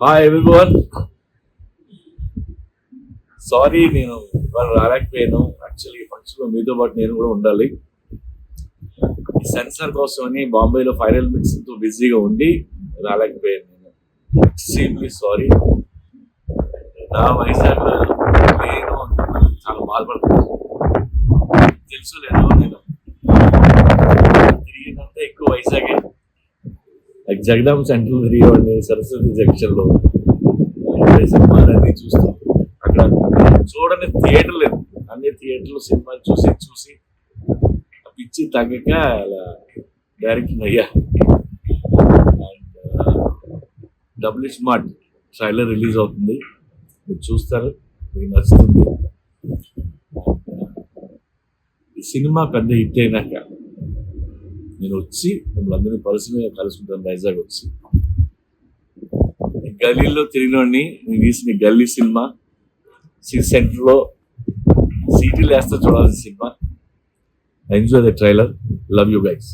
Hi everyone, sorry నేను ఇవాళ రాలేకపోయాను. Actually function లో మీతో పాటు నేను కూడా ఉండాలి. ఈ సెన్సార్ కోసం అని బాంబేలో ఫైనల్ మిక్సింగ్ తో బిజీగా ఉండి రాలేకపోయాను. నేను ఎక్స్ట్రీమ్లీ సారీ. నా వైజాగ్ లో నేను చాలా బాధపడుతున్నాను. తెలుసు లేదు, నేను తిరిగినంత ఎక్కువ వైజాగే. జగదాంబ సెంట్రల్ తిరిగేవాడిని, సరస్వతి జంక్షన్ లో సినిమాలన్నీ చూస్తాం. అక్కడ చూడని థియేటర్ లేదు, అన్ని థియేటర్లు సినిమాలు చూసి చూసి పిచ్చి తగ్గక అలా డైరెక్టింగ్ అయ్యా. And double smart trailer release అవుతుంది, మీరు చూస్తారు, మీకు నచ్చుతుంది. ఈ సినిమా పెద్ద హిట్ అయినాక నేను వచ్చి మిమ్మల్ని అందరినీ పర్సనల్గా కలుసుకుంటాను. వైజాగ్ వచ్చి గల్లీలో తిరిగినోడిని, నేను తీసిన గల్లీ సినిమా సిటీ సెంటర్లో సిటీలు వేస్తే చూడాల్సిన cinema. Enjoy the trailer. Love you guys.